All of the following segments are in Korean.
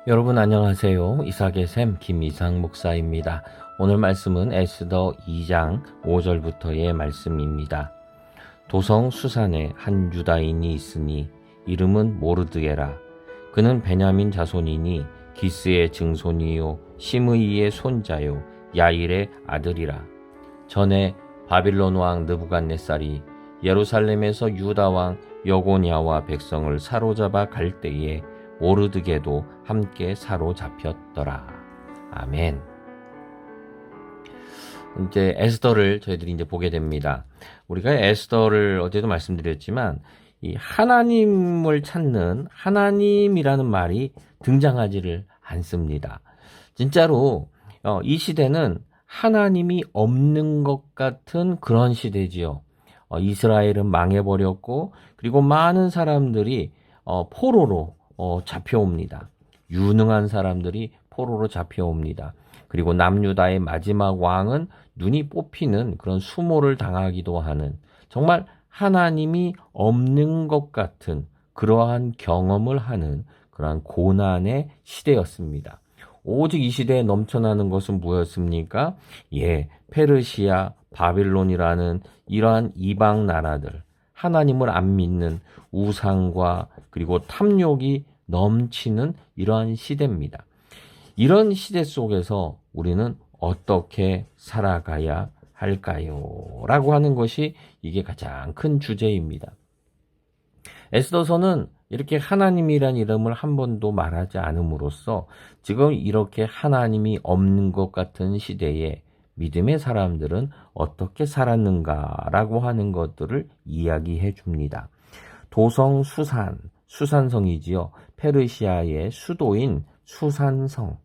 여러분 안녕하세요. 이삭의 샘 김이삭 목사입니다. 오늘 말씀은 에스더 2장 5절부터의 말씀입니다. 도성 수산에 한 유다인이 있으니 이름은 모르드게라. 그는 베냐민 자손이니 기스의 증손이요 시므이의 손자요 야일의 아들이라. 전에 바빌론 왕 느부갓네살이 예루살렘에서 유다 왕 여고냐와 백성을 사로잡아 갈 때에 모르드게도 함께 사로잡혔더라. 아멘. 이제 에스더를 저희들이 이제 보게 됩니다. 우리가 에스더를 어제도 말씀드렸지만 이 하나님을 찾는 하나님이라는 말이 등장하지를 않습니다. 진짜로 이 시대는 하나님이 없는 것 같은 그런 시대지요. 이스라엘은 망해버렸고 그리고 많은 사람들이 포로로 잡혀옵니다. 유능한 사람들이 포로로 잡혀옵니다. 그리고 남유다의 마지막 왕은 눈이 뽑히는 그런 수모를 당하기도 하는 정말 하나님이 없는 것 같은 그러한 경험을 하는 그러한 고난의 시대였습니다. 오직 이 시대에 넘쳐나는 것은 무엇입니까? 페르시아, 바빌론이라는 이러한 이방 나라들, 하나님을 안 믿는 우상과 그리고 탐욕이 넘치는 이러한 시대입니다. 이런 시대 속에서 우리는 어떻게 살아가야 할까요? 라고 하는 것이 이게 가장 큰 주제입니다. 에스더서는 이렇게 하나님이란 이름을 한 번도 말하지 않음으로써 지금 이렇게 하나님이 없는 것 같은 시대에 믿음의 사람들은 어떻게 살았는가라고 하는 것들을 이야기해 줍니다. 도성 수산성이지요. 페르시아의 수도인 수산성.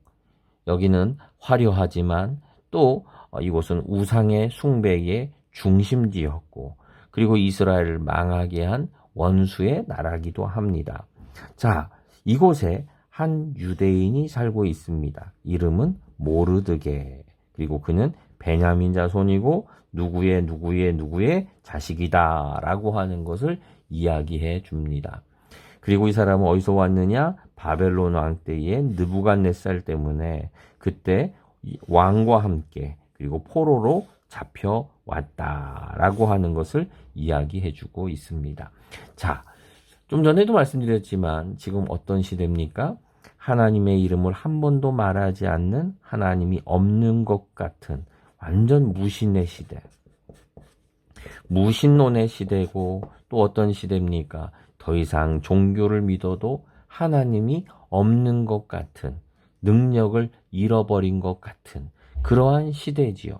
여기는 화려하지만 또 이곳은 우상의 숭배의 중심지였고 그리고 이스라엘을 망하게 한 원수의 나라기도 합니다. 자, 이곳에 한 유대인이 살고 있습니다. 이름은 모르드게. 그리고 그는 베냐민 자손이고 누구의 자식이다 라고 하는 것을 이야기해 줍니다. 그리고 이 사람은 어디서 왔느냐? 바벨론 왕 때의 느부갓네살 때문에 그때 왕과 함께 그리고 포로로 잡혀왔다라고 하는 것을 이야기해 주고 있습니다. 자, 좀 전에도 말씀드렸지만 지금 어떤 시대입니까? 하나님의 이름을 한 번도 말하지 않는 하나님이 없는 것 같은 완전 무신의 시대. 무신론의 시대고 또 어떤 시대입니까? 더 이상 종교를 믿어도 하나님이 없는 것 같은 능력을 잃어버린 것 같은 그러한 시대지요.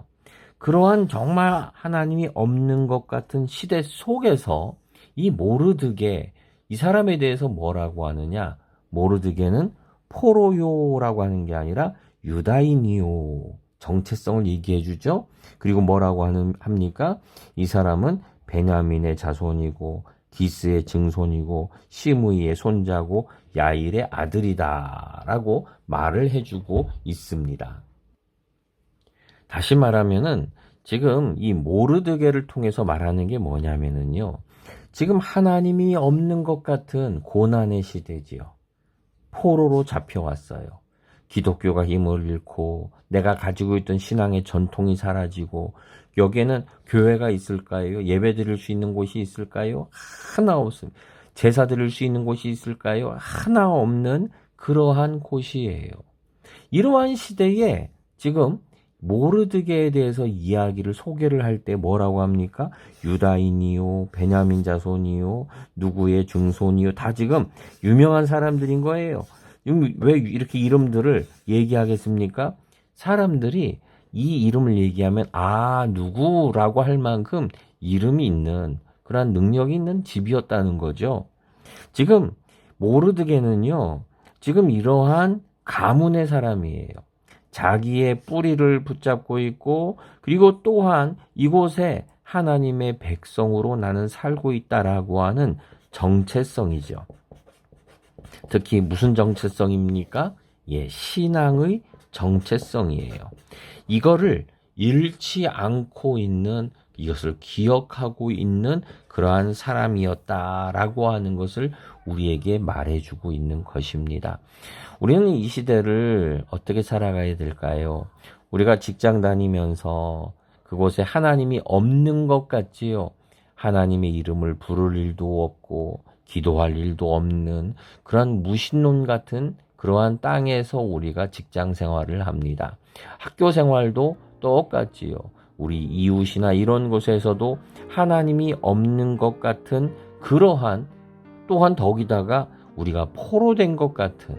그러한 정말 하나님이 없는 것 같은 시대 속에서 이 모르드게 이 사람에 대해서 뭐라고 하느냐? 모르드게는 포로요라고 하는 게 아니라 유다인이요. 정체성을 얘기해 주죠. 그리고 뭐라고 합니까? 이 사람은 베냐민의 자손이고 기스의 증손이고 시므이의 손자고 야일의 아들이다 라고 말을 해주고 있습니다. 다시 말하면은 지금 이 모르드게를 통해서 말하는 게 뭐냐면은요. 지금 하나님이 없는 것 같은 고난의 시대지요. 포로로 잡혀왔어요. 기독교가 힘을 잃고 내가 가지고 있던 신앙의 전통이 사라지고 여기에는 교회가 있을까요? 예배 드릴 수 있는 곳이 있을까요? 하나 없습니다. 제사 드릴 수 있는 곳이 있을까요? 하나 없는 그러한 곳이에요. 이러한 시대에 지금 모르드게에 대해서 이야기를 소개를 할 때 뭐라고 합니까? 유다인이요, 베냐민 자손이요, 누구의 증손이요, 다 지금 유명한 사람들인 거예요. 왜 이렇게 이름들을 얘기하겠습니까? 사람들이 이 이름을 얘기하면 누구라고 할 만큼 이름이 있는 그러한 능력이 있는 집이었다는 거죠. 지금 모르드게는요. 지금 이러한 가문의 사람이에요. 자기의 뿌리를 붙잡고 있고 그리고 또한 이곳에 하나님의 백성으로 나는 살고 있다라고 하는 정체성이죠. 특히 무슨 정체성입니까? 신앙의 정체성이에요. 이거를 잃지 않고 있는 이것을 기억하고 있는 그러한 사람이었다라고 하는 것을 우리에게 말해주고 있는 것입니다. 우리는 이 시대를 어떻게 살아가야 될까요? 우리가 직장 다니면서 그곳에 하나님이 없는 것 같지요. 하나님의 이름을 부를 일도 없고 기도할 일도 없는 그런 무신론 같은 그러한 땅에서 우리가 직장 생활을 합니다. 학교 생활도 똑같지요. 우리 이웃이나 이런 곳에서도 하나님이 없는 것 같은 그러한, 또한 더기다가 우리가 포로된 것 같은,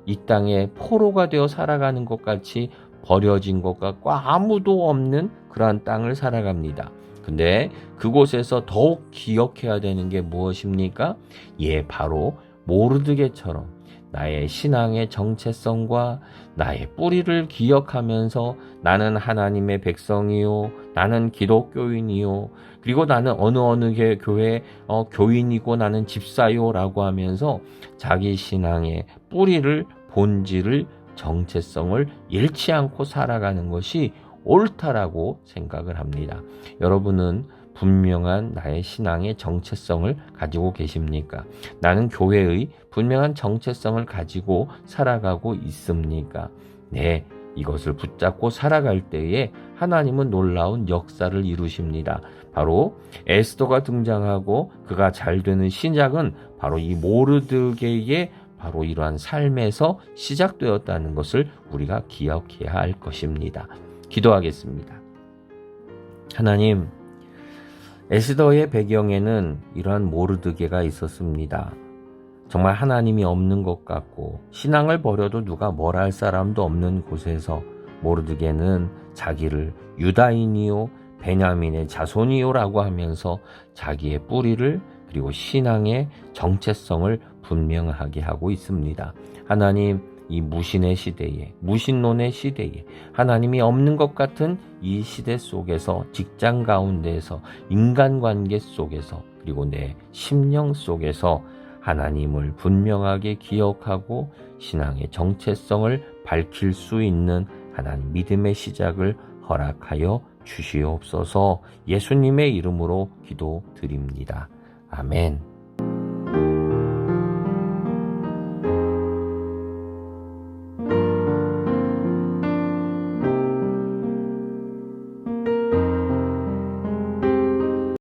이 땅에 포로가 되어 살아가는 것 같이 버려진 것 같고 아무도 없는 그러한 땅을 살아갑니다. 근데 그곳에서 더욱 기억해야 되는 게 무엇입니까? 바로 모르드게처럼 나의 신앙의 정체성과 나의 뿌리를 기억하면서 나는 하나님의 백성이요, 나는 기독교인이요, 그리고 나는 어느 교회 교인이고 나는 집사요 라고 하면서 자기 신앙의 뿌리를, 본질을, 정체성을 잃지 않고 살아가는 것이 옳다라고 생각을 합니다. 여러분은 분명한 나의 신앙의 정체성을 가지고 계십니까? 나는 교회의 분명한 정체성을 가지고 살아가고 있습니까? 네, 이것을 붙잡고 살아갈 때에 하나님은 놀라운 역사를 이루십니다. 바로 에스더가 등장하고 그가 잘 되는 시작은 바로 이 모르드게의 바로 이러한 삶에서 시작되었다는 것을 우리가 기억해야 할 것입니다. 기도하겠습니다. 하나님, 에스더의 배경에는 이러한 모르드게가 있었습니다. 정말 하나님이 없는 것 같고 신앙을 버려도 누가 뭘 할 사람도 없는 곳에서 모르드게는 자기를 유다인이요 베냐민의 자손이요 라고 하면서 자기의 뿌리를 그리고 신앙의 정체성을 분명하게 하고 있습니다. 하나님, 이 무신의 시대에, 무신론의 시대에, 하나님이 없는 것 같은 이 시대 속에서, 직장 가운데에서, 인간관계 속에서, 그리고 내 심령 속에서 하나님을 분명하게 기억하고 신앙의 정체성을 밝힐 수 있는 하나님 믿음의 시작을 허락하여 주시옵소서. 예수님의 이름으로 기도드립니다. 아멘.